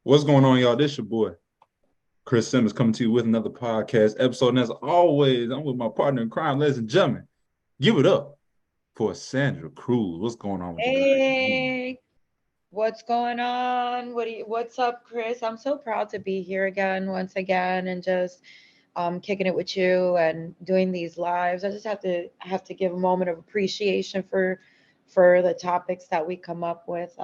What's going on, y'all? This your boy, Chris Simmons, coming to you with another podcast episode. And as always, I'm with my partner in crime, ladies and gentlemen. Give it up for Sandra Cruz. What's going on with you guys? Hey, what's going on? What's up, Chris? I'm so proud to be here again, once again, and just kicking it with you and doing these lives. I just have to give a moment of appreciation for the topics that we come up with.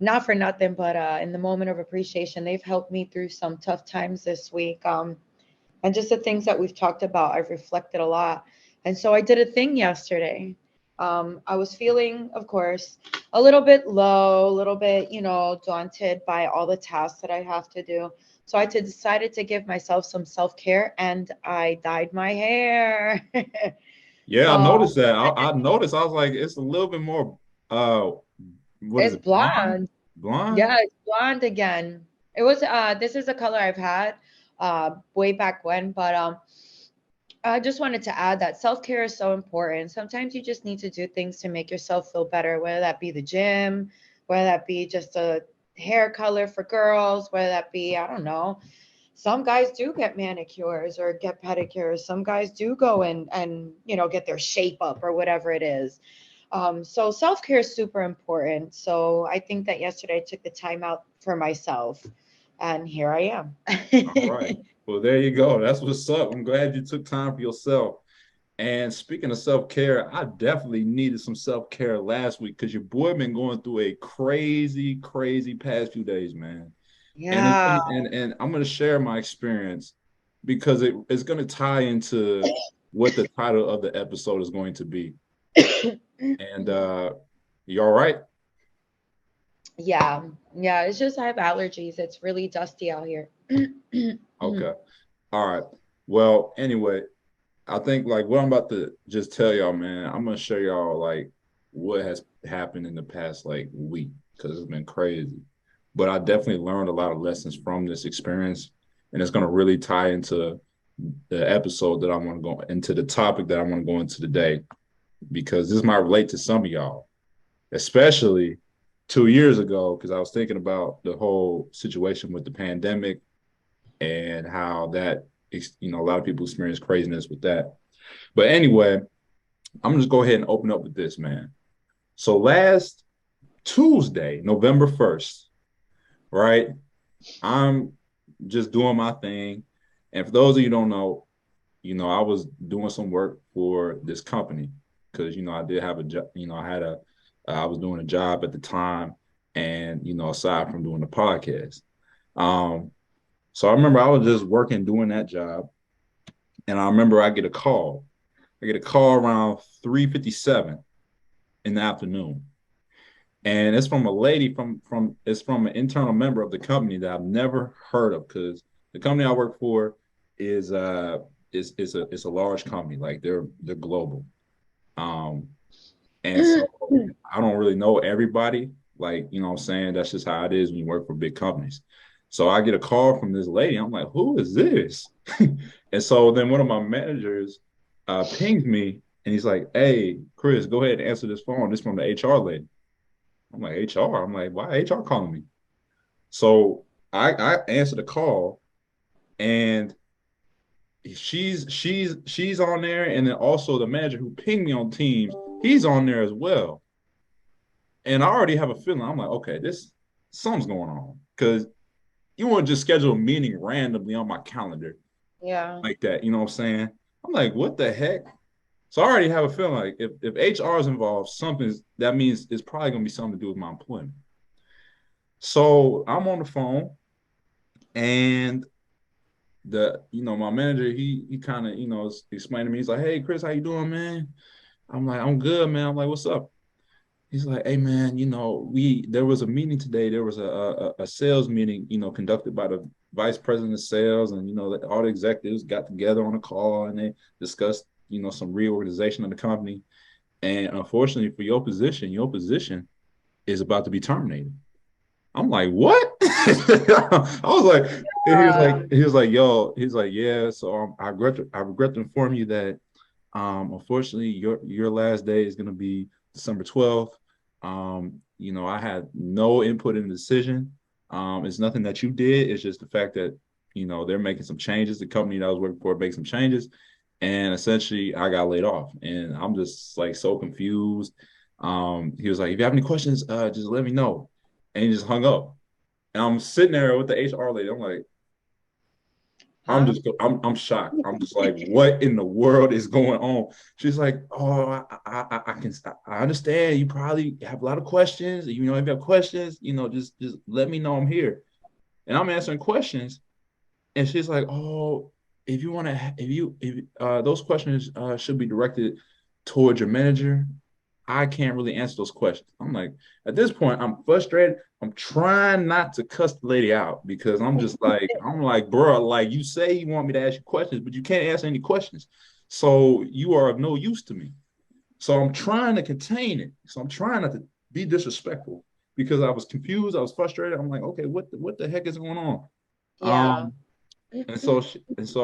Not for nothing, but in the moment of appreciation, they've helped me through some tough times this week. And just the things that we've talked about, I've reflected a lot. And so I did a thing yesterday. I was feeling, of course, a little bit low, a little bit, daunted by all the tasks that I have to do. So decided to give myself some self care and I dyed my hair. Yeah, I Oh, noticed that. I noticed. I was like, it's a little bit more. Uh, what is it's it? Blonde? blonde. Blonde? Yeah, it's blonde again. It was this is a color I've had way back when, but I just wanted to add that self-care is so important. Sometimes you just need to do things to make yourself feel better, whether that be the gym, whether that be just a hair color for girls, whether that be, I don't know. Some guys do get manicures or get pedicures. Some guys do go and get their shape up or whatever it is. So self-care is super important. So I think that yesterday I took the time out for myself, and here I am. All right. Well, there you go. That's what's up. I'm glad you took time for yourself. And speaking of self-care, I definitely needed some self-care last week because your boy been going through a crazy, crazy past few days, man. And it's Yeah. gonna and I'm gonna share my experience because it's gonna tie into what the title of the episode is going to be. And you all right? Yeah, yeah, it's just I have allergies. It's really dusty out here. Okay. All right. Well, anyway, I think like what I'm about to just tell y'all, man, I'm gonna show y'all like what has happened in the past like week because it's been crazy. But I definitely learned a lot of lessons from this experience, and it's gonna really tie into the episode that I want to go into the topic that I want to go into today because this might relate to some of y'all, especially 2 years ago because I was thinking about the whole situation with the pandemic and how that a lot of people experience craziness with that. But anyway, I'm gonna just go ahead and open up with this, man. So last Tuesday, November 1st, right? I'm just doing my thing. And for those of you who don't know, I was doing some work for this company because I did have a job, I was doing a job at the time, and aside from doing the podcast. Um, so I remember I was just working doing that job, and I remember I get a call. I get a call around 3:57 in the afternoon, and it's from a lady from it's from an internal member of the company that I've never heard of because the company I work for is is a large company, like they're global. Um, and so I don't really know everybody, like what I'm saying, that's just how it is when you work for big companies. So I get a call from this lady. I'm like, who is this? And so then one of my managers pings me and he's like, hey, Chris, go ahead and answer this phone. This is from the HR lady. I'm like, HR? I'm like, why HR calling me? So I answer the call, and she's on there, and then also the manager who pinged me on Teams, he's on there as well. And I already have a feeling. I'm like, okay, this something's going on because you wouldn't just schedule a meeting randomly on my calendar Yeah. like that. You know what I'm saying? I'm like, what the heck? So I already have a feeling like if HR is involved, something's that means it's probably gonna be something to do with my employment. So I'm on the phone, and my manager, he kind of explained to me. He's like, hey Chris, how you doing, man? I'm like, I'm good, man. I'm like, what's up? He's like, hey man, we there was a meeting today. There was a sales meeting, conducted by the vice president of sales, and all the executives got together on a call and they discussed, some reorganization of the company. And unfortunately for your position is about to be terminated. I'm like, what? I was like, and he was like, yo, he's like, yeah. So I regret to inform you that, unfortunately, your last day is gonna be December 12th. I had no input in the decision. It's nothing that you did. It's just the fact that, they're making some changes. The company that I was working for made some changes. And essentially I got laid off. And I'm just like so confused. He was like, if you have any questions, just let me know. And he just hung up. And I'm sitting there with the HR lady. I'm like, Huh? I'm shocked. I'm just like, what in the world is going on? She's like, oh, I understand. You probably have a lot of questions. If you have questions, just let me know. I'm here, and I'm answering questions. And she's like, oh, if you want to, if those questions should be directed towards your manager. I can't really answer those questions. I'm like, at this point, I'm frustrated. I'm trying not to cuss the lady out because I'm like, bro, like you say you want me to ask you questions, but you can't answer any questions. So you are of no use to me. So I'm trying to contain it. So I'm trying not to be disrespectful because I was confused. I was frustrated. I'm like, okay, what the heck is going on? Yeah. And so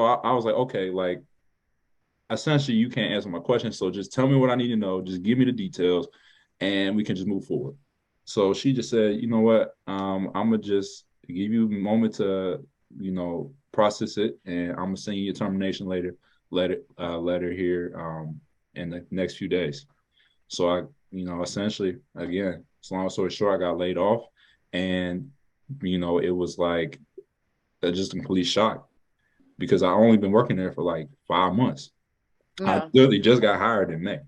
I was like, okay, like essentially you can't answer my question. So just tell me what I need to know. Just give me the details and we can just move forward. So she just said, you know what? I'm gonna just give you a moment to, process it, and I'm gonna send you your termination letter here in the next few days. So I, essentially again, as long as story short, I got laid off, and it was like just a complete shock because I only been working there for like 5 months. I Yeah. literally just got hired in May.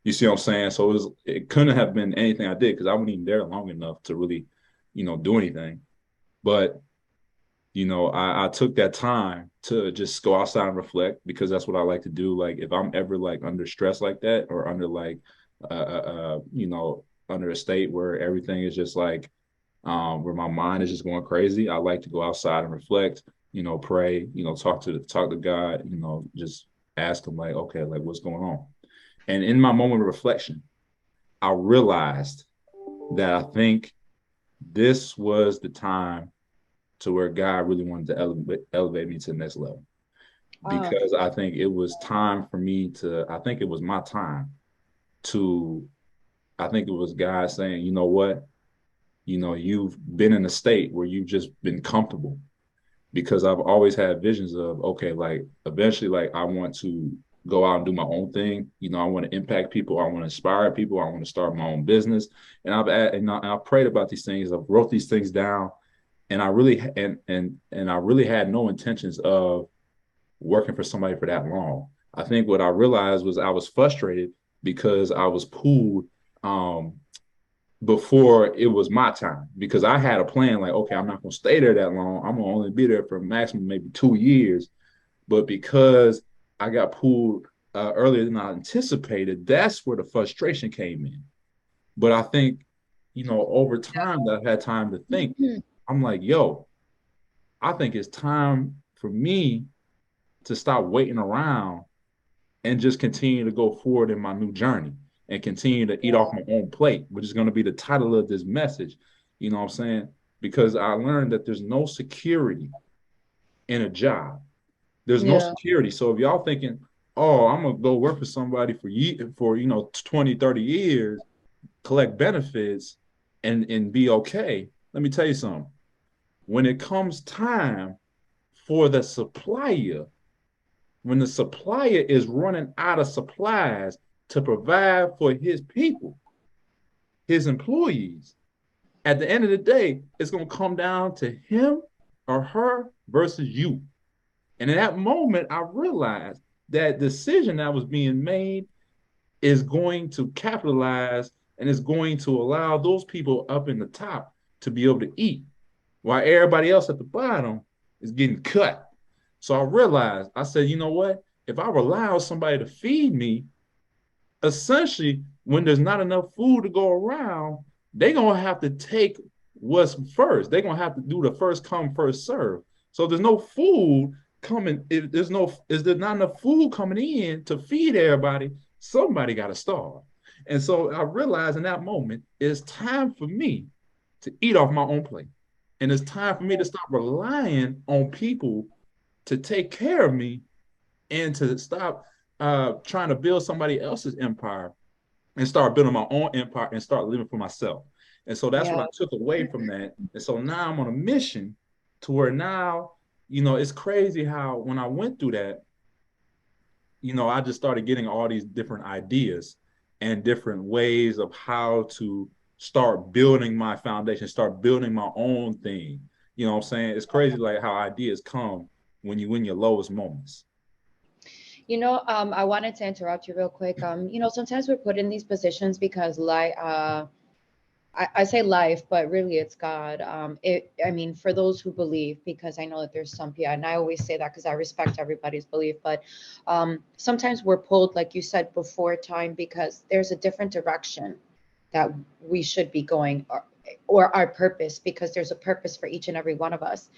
You see what I'm saying? So it couldn't have been anything I did because I wasn't even there long enough to really, do anything. But I took that time to just go outside and reflect because that's what I like to do. Like if I'm ever like under stress like that or under like, under a state where everything is just like, where my mind is just going crazy, I like to go outside and reflect. Pray. Talk to God. Just ask him like, okay, like what's going on. And in my moment of reflection, I realized that I think this was the time to where God really wanted to elevate me to the next level. Oh, Because I think it was time for me I think it was my time to, I think it was God saying, you know what? You've been in a state where you've just been comfortable because I've always had visions of, okay, like eventually, like I want to go out and do my own thing. I want to impact people. I want to inspire people. I want to start my own business. And I've prayed about these things. I've wrote these things down, and I really had no intentions of working for somebody for that long. I think what I realized was I was frustrated because I was pulled before it was my time because I had a plan like, okay, I'm not going to stay there that long. I'm going to only be there for maximum maybe 2 years. But because I got pulled earlier than I anticipated, that's where the frustration came in. But I think, over time that I've had time to think, yeah. I'm like, yo, I think it's time for me to stop waiting around and just continue to go forward in my new journey and continue to eat off my own plate, which is going to be the title of this message. You know what I'm saying? Because I learned that there's no security in a job. There's no Yeah. security. So if y'all thinking, oh, I'm gonna go work for somebody for 20, 30 years, collect benefits and be okay. Let me tell you something. When it comes time for the supplier, when the supplier is running out of supplies to provide for his people, his employees, at the end of the day, it's going to come down to him or her versus you. And in that moment, I realized that decision that was being made is going to capitalize and is going to allow those people up in the top to be able to eat while everybody else at the bottom is getting cut. So I realized, I said, you know what? If I rely on somebody to feed me, essentially, when there's not enough food to go around, they're gonna have to take what's first. They're gonna have to do the first come, first serve. So if there's no food coming, if there's not enough food coming in to feed everybody, somebody gotta starve. And so I realized in that moment, it's time for me to eat off my own plate. And it's time for me to stop relying on people to take care of me and to stop trying to build somebody else's empire and start building my own empire and start living for myself. And so that's what Yeah. I took away from that. And so now I'm on a mission to where now, it's crazy how when I went through that, I just started getting all these different ideas and different ways of how to start building my foundation, start building my own thing. You know what I'm saying? It's crazy like how ideas come when you in your lowest moments. I wanted to interrupt you real quick. Sometimes we're put in these positions because I say life, but really it's God. I mean, for those who believe, because I know that there's some people, and I always say that because I respect everybody's belief, but sometimes we're pulled, like you said before, time because there's a different direction that we should be going, or our purpose, because there's a purpose for each and every one of us.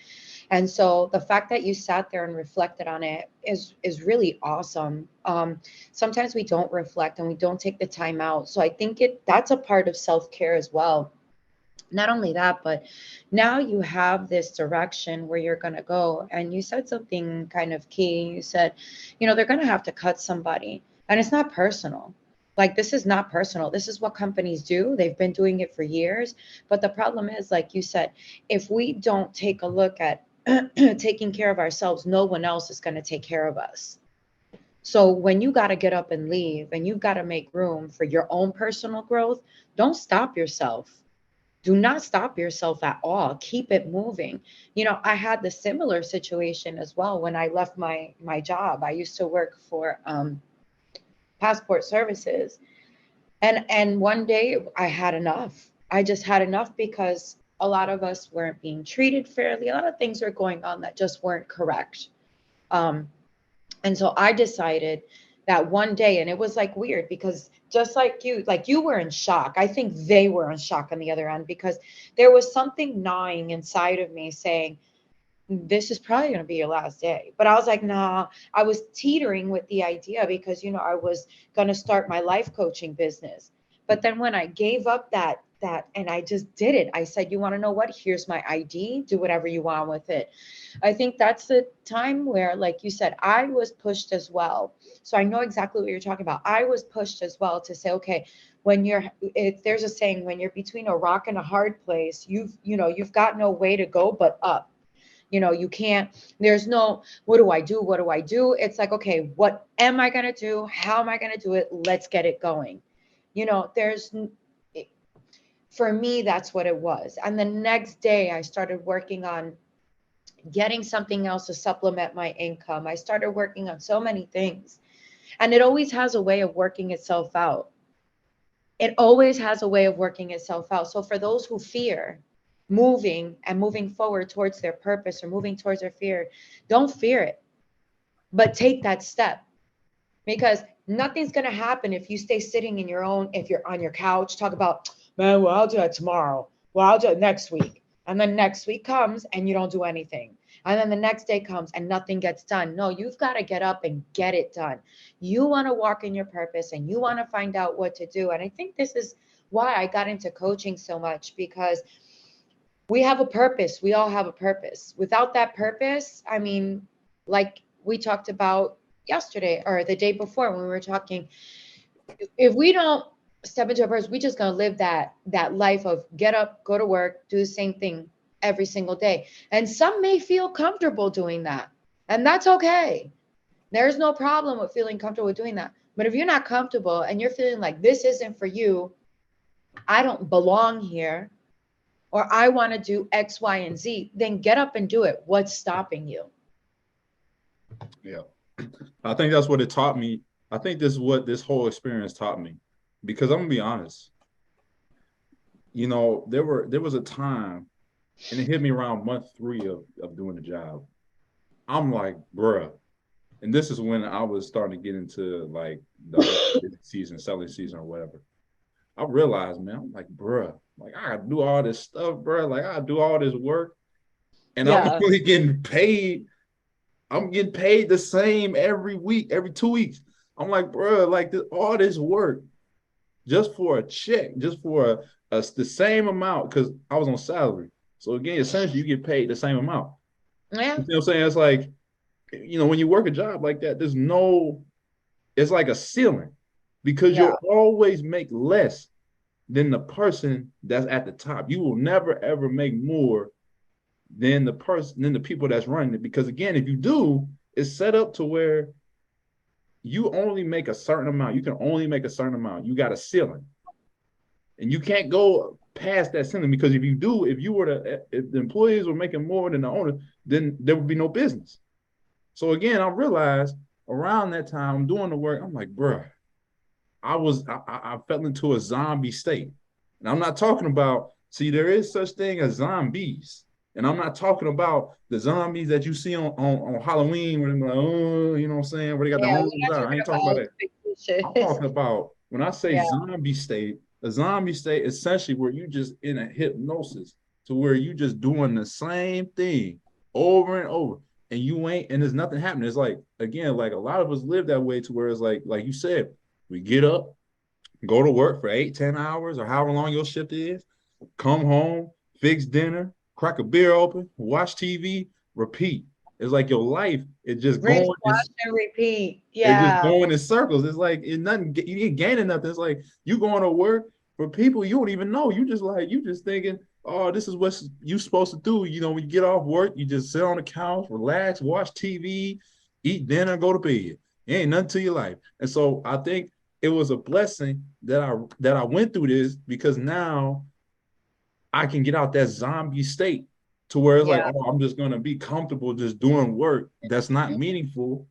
And so the fact that you sat there and reflected on it is really awesome. Sometimes we don't reflect and we don't take the time out. So I think that's a part of self-care as well. Not only that, but now you have this direction where you're going to go. And you said something kind of key. You said, they're going to have to cut somebody. And it's not personal. Like, this is not personal. This is what companies do. They've been doing it for years. But the problem is, like you said, if we don't take a look at taking care of ourselves, no one else is going to take care of us. So when you got to get up and leave and you've got to make room for your own personal growth, don't stop yourself. Do not stop yourself at all. Keep it moving. I had the similar situation as well when I left my job. I used to work for passport services, and one day I had enough. I just had enough because a lot of us weren't being treated fairly. A lot of things were going on that just weren't correct. Um, and so I decided that one day, and it was like weird because just like you were in shock. I think they were in shock on the other end because there was something gnawing inside of me saying, this is probably going to be your last day. But I was like, nah, I was teetering with the idea because, I was going to start my life coaching business. But then when I gave up that and I just did it, I said, you want to know what? Here's my ID. Do whatever you want with it. I think that's the time where, like you said, I was pushed as well. So I know exactly what you're talking about. I was pushed as well to say, okay, there's a saying, when you're between a rock and a hard place, you've got no way to go but up. You can't, there's no, what do I do? What do I do? It's like, okay, what am I going to do? How am I going to do it? Let's get it going. There's, for me, that's what it was. And the next day I started working on getting something else to supplement my income. I started working on so many things, and it always has a way of working itself out. It always has a way of working itself out. So for those who fear moving forward towards their purpose or moving towards their fear, don't fear it, but take that step, because nothing's going to happen if you stay sitting if you're on your couch, talk about, man, well, I'll do it tomorrow. Well, I'll do it next week. And then next week comes and you don't do anything. And then the next day comes and nothing gets done. No, you've got to get up and get it done. You want to walk in your purpose and you want to find out what to do. And I think this is why I got into coaching so much, because we have a purpose. We all have a purpose. Without that purpose, I mean, like we talked about yesterday or the day before when we were talking, if we don't step into our purpose, we just gonna live that life of get up, go to work, do the same thing every single day. And some may feel comfortable doing that, and that's okay. There's no problem with feeling comfortable with doing that. But if you're not comfortable and you're feeling like this isn't for you, I don't belong here, or I want to do X, Y, and Z, then get up and do it. What's stopping you? Yeah. I think that's what it taught me. I think this is what this whole experience taught me. Because I'm gonna be honest, there was a time, and it hit me around month 3 of doing the job. I'm like, bruh. And this is when I was starting to get into like the season, selling season or whatever. I realized, man, I'm like, bruh, like I gotta do all this stuff, bruh. Like I gotta do all this work. And I'm Yeah. only getting paid. I'm getting paid the same every week, every 2 weeks. I'm like, bruh, like all this work just for a check, just for the same amount, because I was on salary. So again, essentially, you get paid the same amount. Yeah. You see what I'm saying? It's like, when you work a job like that, it's like a ceiling because Yeah. you'll always make less. than the person that's at the top. You will never ever make more than the people that's running it. Because again, if you do, it's set up to where you only make a certain amount. You can only make a certain amount. You got a ceiling. And you can't go past that ceiling because if you do, if the employees were making more than the owner, then there would be no business. So again, I realized around that time, I'm doing the work. I'm like, bro, I fell into a zombie state. And I'm not talking about, see, there is such thing as zombies. And I'm not talking about the zombies that you see on Halloween where they're like, oh, you know what I'm saying, where they got the Yeah, we're arms not out. I talking ain't talking about about that. I'm fictitious. talking about when I say Yeah, zombie state, a zombie state essentially where you just in a hypnosis to where you just doing the same thing over and over and you ain't and there's nothing happening. It's like again, like a lot of us live that way to where it's like you said, we get up, go to work for 8, 10 hours or however long your shift is, come home, fix dinner, crack a beer open, watch TV, repeat. It's like your life is just rinse, going, wash, and repeat. it's just Yeah, going in circles. It's like it's nothing. You ain't gaining nothing. It's like you going to work for people you don't even know. You just thinking, oh, this is what you supposed to do. You know, when you get off work, you just sit on the couch, relax, watch TV, eat dinner, go to bed. It ain't nothing to your life. And so I think it was a blessing that I went through this because now I can get out that zombie state to where it's like, yeah. oh, I'm just gonna be comfortable just doing work that's not meaningful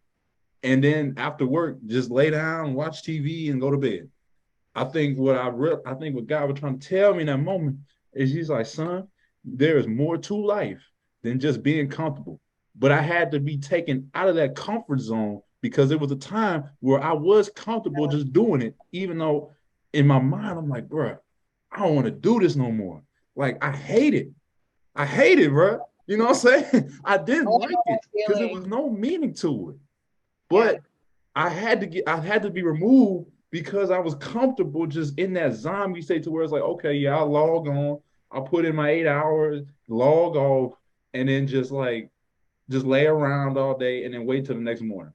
and then after work, just lay down, watch TV, and go to bed. I think what God was trying to tell me in that moment is He's like, son, there is more to life than just being comfortable. But I had to be taken out of that comfort zone because it was a time where I was comfortable just doing it, even though in my mind I'm like, bro, I don't want to do this no more. Like I hate it. I hate it, bro. You know what I'm saying? I didn't Oh, I like know it that because there feeling. was no meaning to it. Yeah, But I had to be removed because I was comfortable just in that zombie state to where it's like, okay, yeah, I'll log on, I'll put in my 8 hours, log off, and then just lay around all day and then wait till the next morning.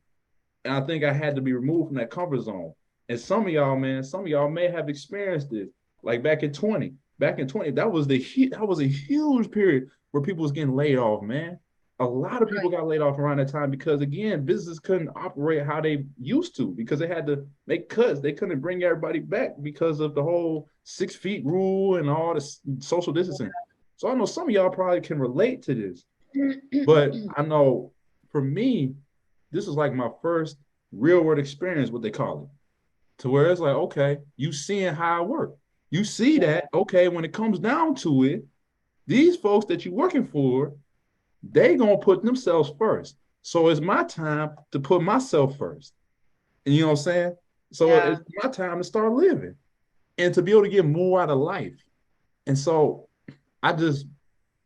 And I think I had to be removed from that comfort zone. And some of y'all, man, some of y'all may have experienced this. Like back in 20, that was a huge period where people was getting laid off, man. A lot of people got laid off around that time because again, businesses couldn't operate how they used to because they had to make cuts. They couldn't bring everybody back because of the whole 6 feet rule and all the social distancing. So I know some of y'all probably can relate to this, but I know for me, this is like my first real world experience, what they call it, to where it's like, okay, you seeing how it works. You see yeah, that, okay, when it comes down to it, these folks that you're working for, they gonna put themselves first. So it's my time to put myself first. And you know what I'm saying? So yeah. it's my time to start living and to be able to get more out of life. And so I just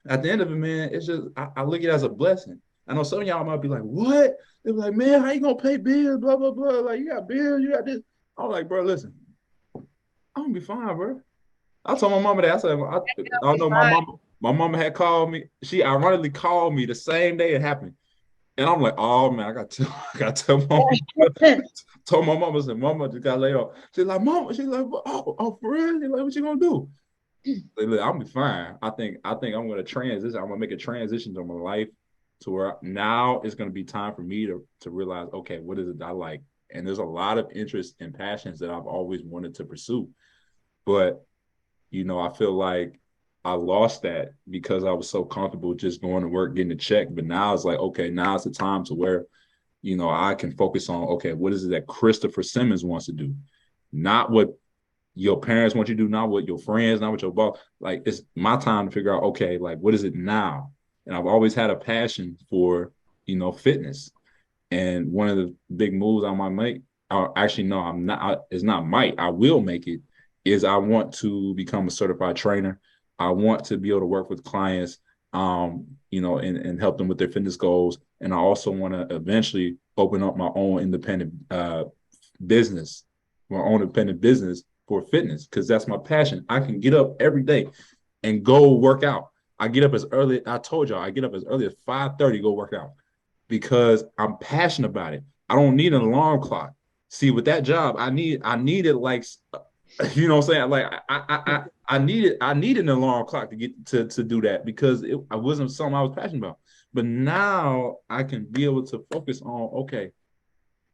at the end of it, man, it's just I look at it as a blessing. I know some of y'all might be like, "What?" They're like, "Man, how you gonna pay bills? Blah blah blah. Like you got bills, you got this." I'm like, bro, listen, I'm gonna be fine, bro. I told my mama that. I said, It'll I be know fine. my mama had called me. She ironically called me the same day it happened, and I'm like, "Oh man, I got to, I got to tell mama." Told my mama, said, "Mama just got laid off." She's like, "Mama," she's like, "Oh, for real?" She's like, "What you gonna do?" Like, look, I'm be fine. I think I'm gonna transition. I'm gonna make a transition to my life to where now it's gonna be time for me to realize, okay, what is it that I like? And there's a lot of interests and passions that I've always wanted to pursue. But I feel like I lost that because I was so comfortable just going to work, getting a check. But now it's like, okay, now it's the time to where, I can focus on, okay, what is it that Christopher Simmons wants to do? Not what your parents want you to do, not what your friends, not what your boss. Like it's my time to figure out, okay, like what is it now? And I've always had a passion for, fitness. And one of the big moves I might make, or actually no, I'm not. It's not might. I will make it. Is I want to become a certified trainer. I want to be able to work with clients, and help them with their fitness goals. And I also want to eventually open up my own independent business, my own independent business for fitness because that's my passion. I can get up every day and go work out. I get up as early. I told y'all I get up as early as 5:30 to go work out because I'm passionate about it. I don't need an alarm clock. See, with that job, I needed like You know what I'm saying? Like I needed an alarm clock to get to do that because I wasn't something I was passionate about. But now I can be able to focus on, okay,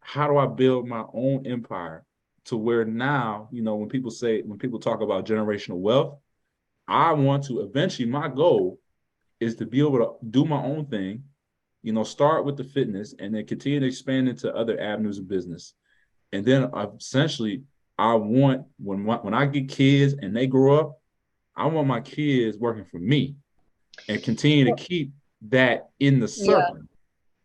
how do I build my own empire to where now, when people talk about generational wealth, I want to eventually, my goal is to be able to do my own thing, start with the fitness and then continue to expand into other avenues of business. And then essentially, I want when I get kids and they grow up, I want my kids working for me and continue to keep that in the Yeah. circle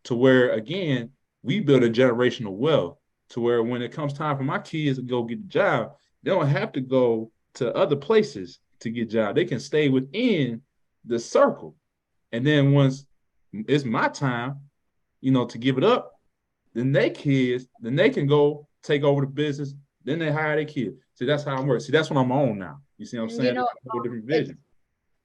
to where again we build a generational wealth to where when it comes time for my kids to go get a job, they don't have to go to other places to get a job. They can stay within the circle. And then once it's my time, to give it up, then they can go take over the business. Then they hire their kids. See, that's how I'm working. See, that's what I'm on now. You see what I'm You saying? know, It's a whole different it's vision.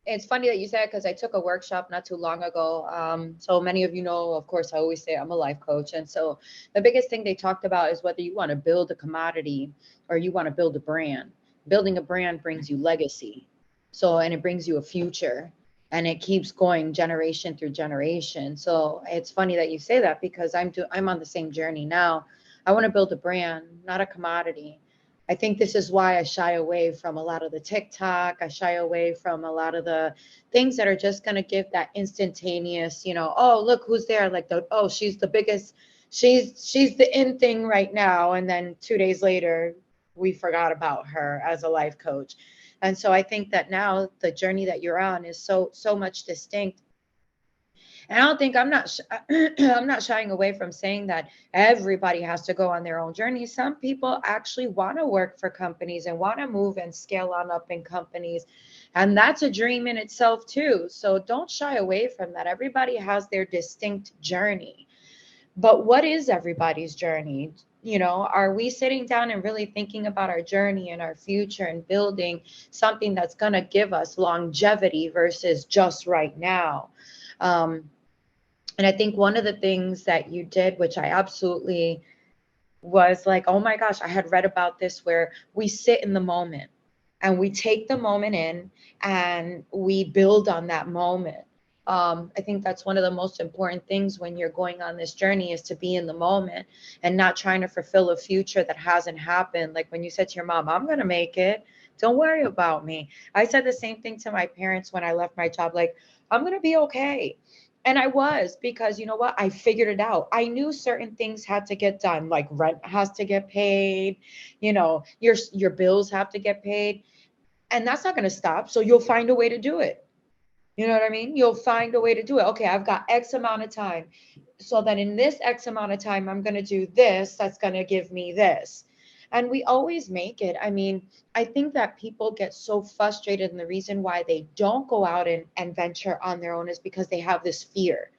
it's funny that you said because I took a workshop not too long ago. So many of you know, of course, I always say I'm a life coach. And so the biggest thing they talked about is whether you want to build a commodity or you want to build a brand. Building a brand brings you legacy. So, and it brings you a future and it keeps going generation through generation. So it's funny that you say that because I'm on the same journey now. I want to build a brand, not a commodity. I think this is why I shy away from a lot of the TikTok. I shy away from a lot of the things that are just going to give that instantaneous, oh, look who's there. Like oh, she's the biggest, she's the in thing right now. And then 2 days later, we forgot about her as a life coach. And so I think that now the journey that you're on is so much distinct. And I don't think I'm not shying away from saying that everybody has to go on their own journey. Some people actually want to work for companies and want to move and scale on up in companies. And that's a dream in itself too. So don't shy away from that. Everybody has their distinct journey. But what is everybody's journey? Are we sitting down and really thinking about our journey and our future and building something that's going to give us longevity versus just right now? Um, and I think one of the things that you did, which I absolutely was like, oh my gosh, I had read about this where we sit in the moment and we take the moment in and we build on that moment. I think that's one of the most important things when you're going on this journey is to be in the moment and not trying to fulfill a future that hasn't happened. Like when you said to your mom, I'm going to make it. Don't worry about me. I said the same thing to my parents when I left my job. Like, I'm going to be okay. And I was because you know what? I figured it out. I knew certain things had to get done, like rent has to get paid, your bills have to get paid, and that's not going to stop. So you'll find a way to do it. You know what I mean? You'll find a way to do it. Okay, I've got X amount of time. So then in this X amount of time, I'm going to do this that's going to give me this. And we always make it. I mean, I think that people get so frustrated, and the reason why they don't go out and venture on their own is because they have this fear.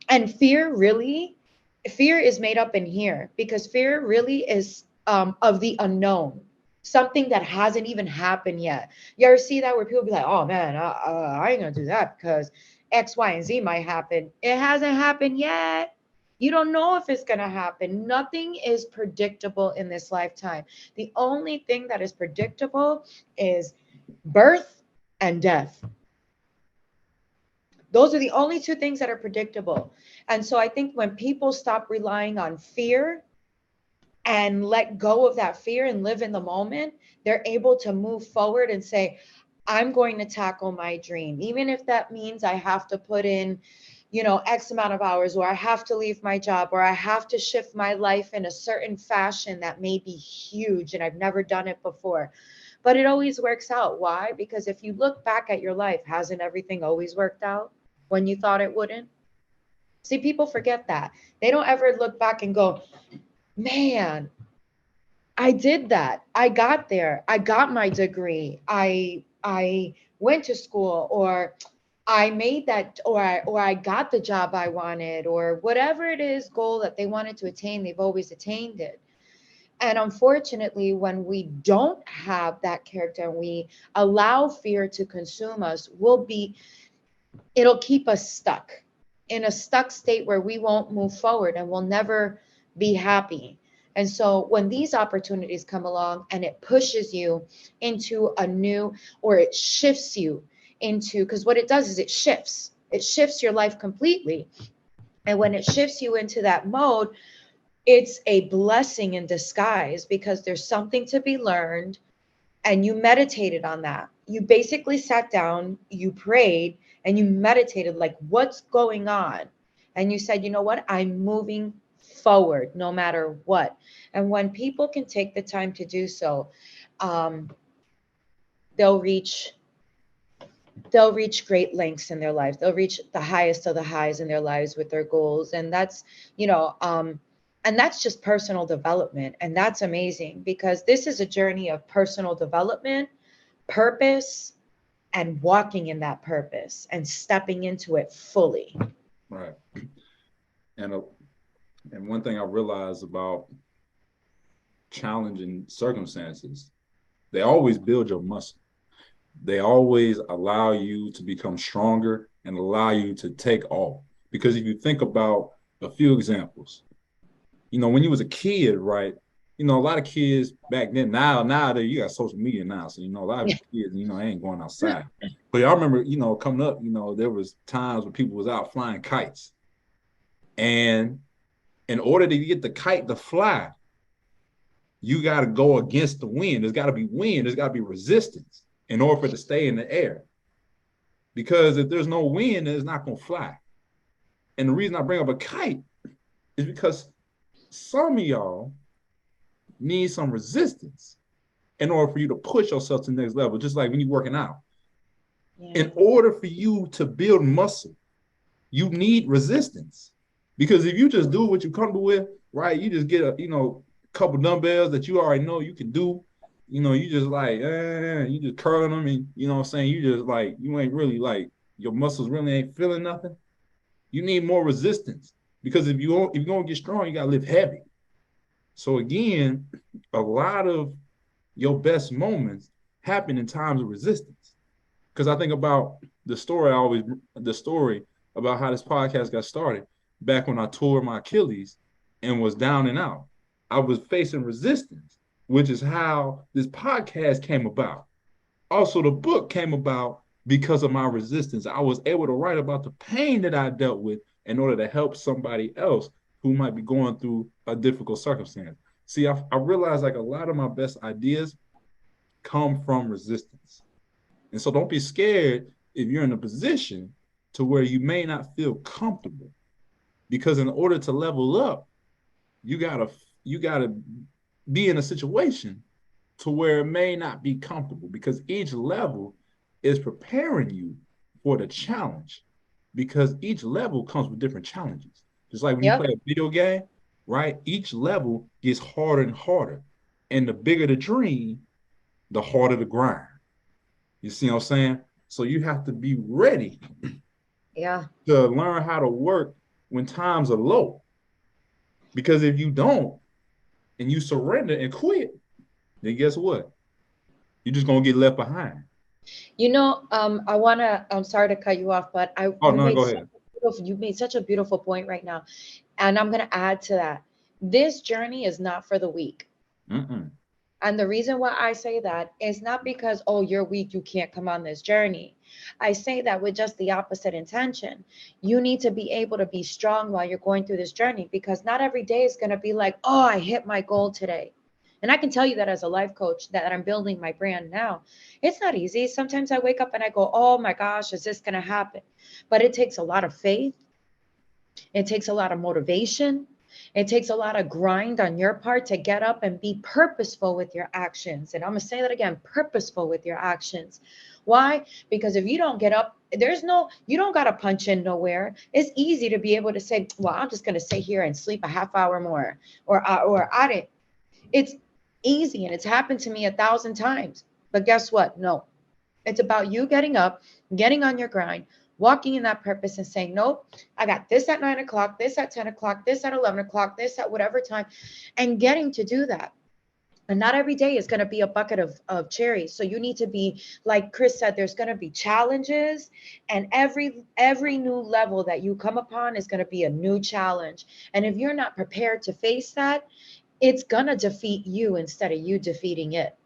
And fear is made up in here because fear really is of the unknown, something that hasn't even happened yet. You ever see that where people be like, oh man, I ain't gonna do that because X, Y, and Z might happen. It hasn't happened yet. You don't know if it's going to happen. Nothing is predictable in this lifetime. The only thing that is predictable is birth and death. Those are the only two things that are predictable. And so I think when people stop relying on fear and let go of that fear and live in the moment, they're able to move forward and say, I'm going to tackle my dream. Even if that means I have to put in, X amount of hours, or I have to leave my job, or I have to shift my life in a certain fashion that may be huge and I've never done it before. But it always works out. Why? Because if you look back at your life, hasn't everything always worked out when you thought it wouldn't? See, people forget that. They don't ever look back and go, man, I did that. I got there. I got my degree. I went to school, or I made that, or I got the job I wanted, or whatever it is goal that they wanted to attain, they've always attained it. And unfortunately, when we don't have that character and we allow fear to consume us, it'll keep us stuck in a stuck state where we won't move forward and we'll never be happy. And so when these opportunities come along and it pushes you into a new, or it shifts you into, because what it does is it shifts your life completely. And when it shifts you into that mode, it's a blessing in disguise, because there's something to be learned, and you meditated on that. You basically sat down, you prayed, and you meditated like, what's going on? And you said, you know what? I'm moving forward no matter what. And when people can take the time to do so, um, they'll reach they'll reach great lengths in their lives. They'll reach the highest of the highs in their lives with their goals. And that's, you know, and that's just personal development. And that's amazing, because this is a journey of personal development, purpose, and walking in that purpose and stepping into it fully. Right. And one thing I realized about challenging circumstances, they always build your muscle. They always allow you to become stronger and allow you to take off. Because if you think about a few examples, you know, when you was a kid, right? You know, a lot of kids back then, now you got social media now. So, you know, a lot of kids, you know, they ain't going outside. But I remember, you know, coming up, you know, there was times when people was out flying kites. And in order to get the kite to fly, you got to go against the wind. There's got to be wind. There's got to be resistance in order for it to stay in the air. Because if there's no wind, it's not going to fly. And the reason I bring up a kite is because some of y'all need some resistance in order for you to push yourself to the next level, just like when you're working out. Yeah. In order for you to build muscle, you need resistance. Because if you just do what you're comfortable with, right, you just get a, you know, couple dumbbells that you already know you can do, you know, you just like, you just curling them, and you know what I'm saying, you just like, you ain't really like, your muscles really ain't feeling nothing. You need more resistance, because if you're gonna get strong, you gotta lift heavy. So again, a lot of your best moments happen in times of resistance. Because I think about the story about how this podcast got started back when I tore my Achilles and was down and out. I was facing resistance, which is how this podcast came about. Also, the book came about because of my resistance. I was able to write about the pain that I dealt with in order to help somebody else who might be going through a difficult circumstance. See, I realized like a lot of my best ideas come from resistance. And so don't be scared if you're in a position to where you may not feel comfortable, because in order to level up, you gotta be in a situation to where it may not be comfortable, because each level is preparing you for the challenge, because each level comes with different challenges. Just like when you play a video game, right? Each level gets harder and harder. And the bigger the dream, the harder the grind. You see what I'm saying? So you have to be ready to learn how to work when times are low. Because if you don't and you surrender and quit, then guess what? You're just gonna get left behind. You know, I'm sorry to cut you off, but you made such a beautiful point right now. And I'm gonna add to that. This journey is not for the weak. Mm-mm. And the reason why I say that is not because, oh, you're weak, you can't come on this journey. I say that with just the opposite intention. You need to be able to be strong while you're going through this journey, because not every day is going to be like, oh, I hit my goal today. And I can tell you that as a life coach, that I'm building my brand now. It's not easy. Sometimes I wake up and I go, oh my gosh, is this going to happen? But it takes a lot of faith. It takes a lot of motivation. It takes a lot of grind on your part to get up and be purposeful with your actions. And I'm going to say that again, purposeful with your actions. Why? Because if you don't get up, you don't got to punch in nowhere. It's easy to be able to say, well, I'm just going to sit here and sleep a half hour more, or I didn't. It's easy, and it's happened to me 1,000 times. But guess what? No, it's about you getting up, getting on your grind, walking in that purpose and saying, nope, I got this at 9 o'clock, this at 10 o'clock, this at 11 o'clock, this at whatever time, and getting to do that. And not every day is going to be a bucket of cherries. So you need to be, like Chris said, there's going to be challenges, and every new level that you come upon is going to be a new challenge. And if you're not prepared to face that, it's gonna defeat you instead of you defeating it.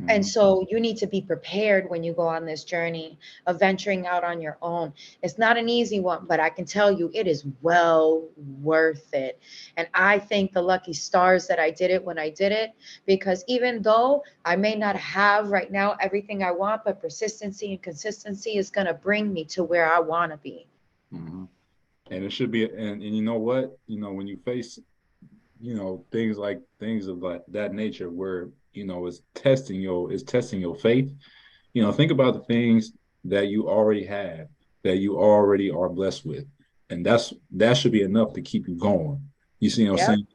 And Mm-hmm. so you need to be prepared when you go on this journey of venturing out on your own. It's not an easy one, but I can tell you it is well worth it. And I thank the lucky stars that I did it when I did it, because even though I may not have right now everything I want, but persistency and consistency is going to bring me to where I want to be. Mm-hmm. And it should be, and you know what? When you face, things of like that nature where, it's testing your faith. Think about the things that you already have, that you already are blessed with. And that should be enough to keep you going. You see what I'm Yep. saying?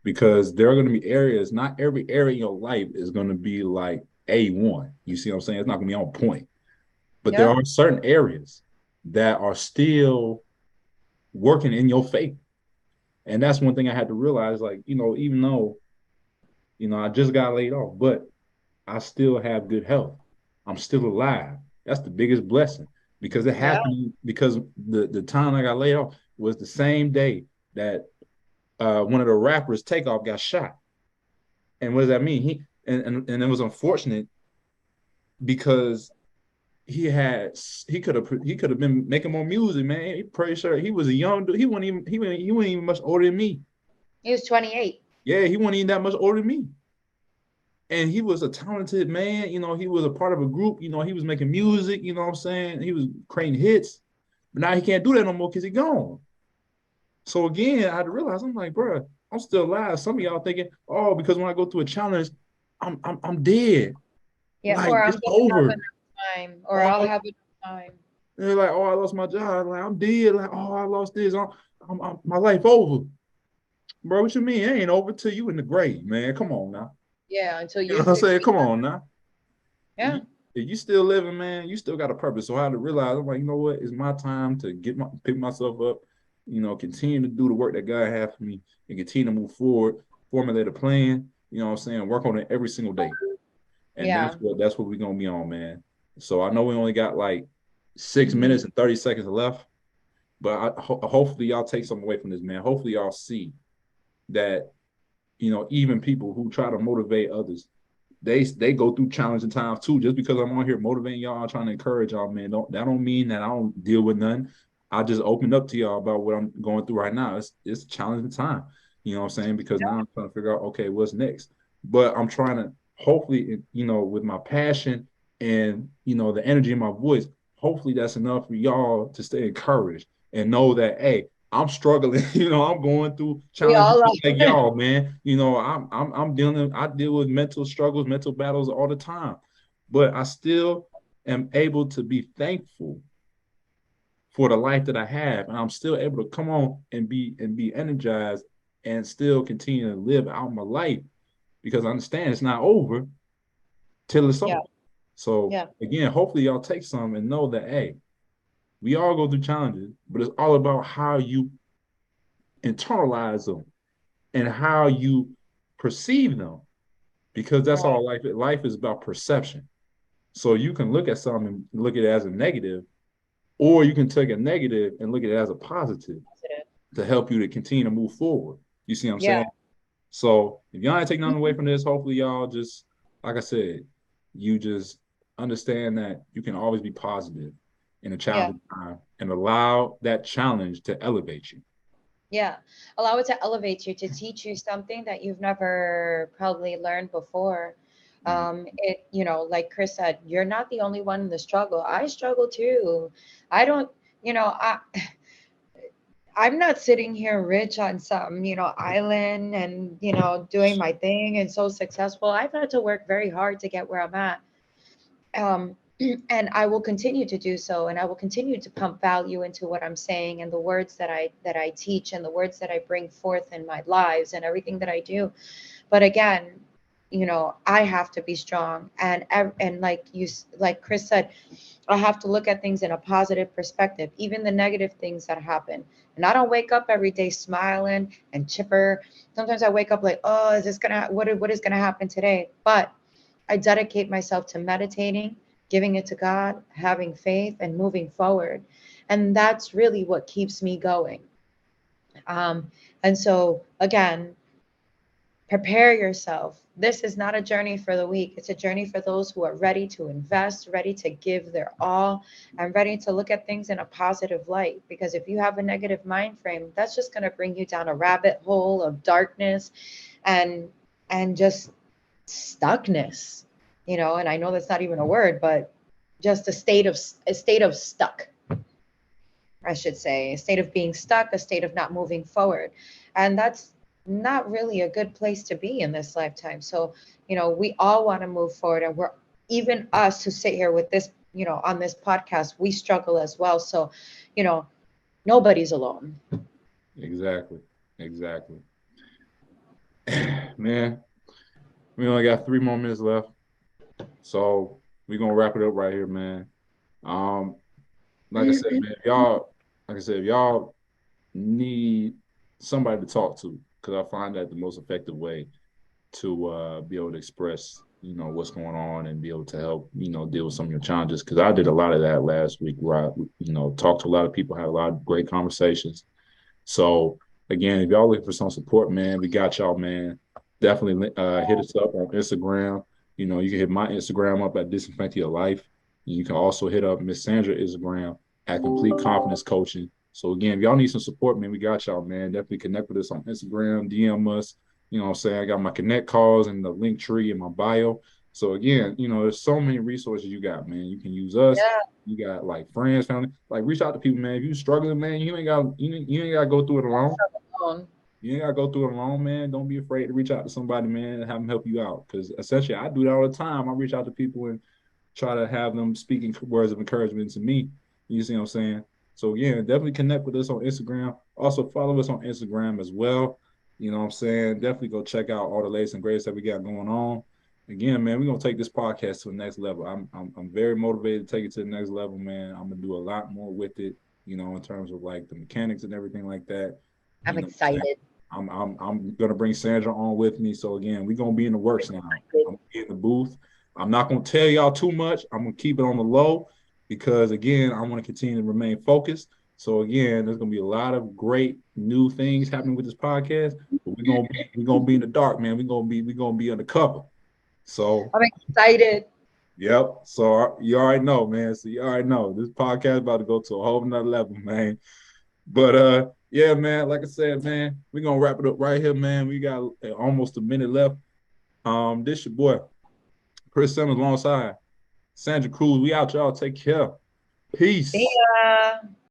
Because there are going to be areas, not every area in your life is going to be like A1. You see what I'm saying? It's not going to be on point. But there Yep. are certain areas that are still working in your favor. And that's one thing I had to realize, like, even though, I just got laid off, but I still have good health. I'm still alive. That's the biggest blessing because it Yeah. happened because the time I got laid off was the same day that one of the rappers, Takeoff, got shot. And what does that mean? And it was unfortunate because he could have been making more music, man. He pretty sure he was a young dude. He wasn't even much older than me. He was 28. Yeah, he wasn't even that much older than me. And he was a talented man. He was a part of a group. He was making music. You know what I'm saying? He was creating hits. But now he can't do that no more because he's gone. So again, I had to realize, I'm like, bro, I'm still alive. Some of y'all thinking, oh, because when I go through a challenge, I'm dead. Yeah. Like Or I'm it's going to have over. enough time, or I'll Oh, have enough time. they're like, oh, I lost my job. Like I'm dead. Like, oh, I lost this. My life over, bro. What you mean? It ain't over till you in the grave, man. Come on now. Yeah. Until You know you're what I'm six saying? feet. Come on now. Yeah. If you still living, man, you still got a purpose. So I had to realize, I'm like, you know what? It's my time to pick myself up, continue to do the work that God had for me and continue to move forward, formulate a plan, you know what I'm saying, work on it every single day. And that's Yeah. what we're gonna be on, man. So I know we only got like 6 minutes Mhm. and 30 seconds left, but hopefully y'all take something away from this, man. Hopefully y'all see that, even people who try to motivate others, they go through challenging times too. Just because I'm on here motivating y'all, trying to encourage y'all, man, don't mean that I don't deal with none. I just opened up to y'all about what I'm going through right now. It's a challenging time. You know what I'm saying? Because now I'm trying to figure out, okay, what's next. But I'm trying to hopefully, with my passion and the energy in my voice, hopefully that's enough for y'all to stay encouraged and know that, hey, I'm struggling. I'm going through We challenges all just like are. y'all, man. I deal with mental struggles, mental battles all the time. But I still am able to be thankful for the life that I have. And I'm still able to come on and be energized and still continue to live out my life because I understand it's not over till it's Yeah. over. So Yeah. again, hopefully y'all take some and know that, hey, we all go through challenges, but it's all about how you internalize them and how you perceive them, because that's Right. all life is about perception. So you can look at something and look at it as a negative, or you can take a negative and look at it as a positive Positive. to help you to continue to move forward. You see what I'm Yeah. saying? So if y'all ain't take nothing away from this, hopefully y'all just, like I said, you just understand that you can always be positive in a Yeah. challenging time and allow that challenge to elevate you. Yeah. Allow it to elevate you, to teach you something that you've never probably learned before. Mm-hmm. Like Chris said, you're not the only one in the struggle. I struggle too. I don't, you know, I I'm not sitting here rich on some, island and, doing my thing and so successful. I've had to work very hard to get where I'm at. Um, and I will continue to do so, and I will continue to pump value into what I'm saying and the words that I teach and the words that I bring forth in my lives and everything that I do. But again, I have to be strong, and like Chris said, I have to look at things in a positive perspective, even the negative things that happen. And I don't wake up every day smiling and chipper. Sometimes I wake up like, oh, is this gonna what is gonna happen today? But I dedicate myself to meditating, giving it to God, having faith, and moving forward. And that's really what keeps me going. And so again, prepare yourself. This is not a journey for the weak. It's a journey for those who are ready to invest, ready to give their all, and ready to look at things in a positive light. Because if you have a negative mind frame, that's just going to bring you down a rabbit hole of darkness and just stuckness. And I know that's not even a word, but just a state of stuck, I should say, a state of being stuck, a state of not moving forward. And that's not really a good place to be in this lifetime. So, we all want to move forward, and we're even us who sit here with this, on this podcast, we struggle as well. So, you know, nobody's alone. Exactly. Exactly. Man, we only got 3 more minutes left. So we're gonna wrap it up right here, man. Um, like I said, man, if y'all need somebody to talk to, because I find that the most effective way to be able to express, what's going on and be able to help, deal with some of your challenges. Because I did a lot of that last week where I, talked to a lot of people, had a lot of great conversations. So again, if y'all looking for some support, man, we got y'all, man. Definitely hit us up on Instagram. You can hit my Instagram up at Disinfect Your Life. You can also hit up Miss Sandra Instagram at Complete Confidence Coaching. So again, if y'all need some support, man, we got y'all, man. Definitely connect with us on Instagram, DM us. You know what I'm saying? I got my connect calls and the link tree in my bio. So again, there's so many resources you got, man. You can use us. Yeah, You got like friends, family. Like reach out to people, man. If you struggling, man, you ain't got to go through it alone. alone. You ain't gotta go through it alone, man. Don't be afraid to reach out to somebody, man, and have them help you out. Because essentially, I do that all the time. I reach out to people and try to have them speaking words of encouragement to me. You see what I'm saying? So again, definitely connect with us on Instagram. Also follow us on Instagram as well. You know what I'm saying? Definitely go check out all the latest and greatest that we got going on. Again, man, we're gonna take this podcast to the next level. I'm very motivated to take it to the next level, man. I'm gonna do a lot more with it, in terms of like the mechanics and everything like that. I'm You know, excited. I'm gonna bring Sandra on with me. So again, we're gonna be in the works now. I'm gonna be in the booth. I'm not gonna tell y'all too much. I'm gonna keep it on the low because again, I want to continue to remain focused. So again, there's gonna be a lot of great new things happening with this podcast, but we're gonna be in the dark, man. We're gonna be undercover. So I'm excited. yep. So you already know, man. So you already know this podcast about to go to a whole nother level, man. But yeah, man, like I said, man, we're gonna wrap it up right here, man. We got almost a minute left. This your boy, Chris Simmons alongside Sandra Cruz. We out, y'all. Take care. See Peace. ya.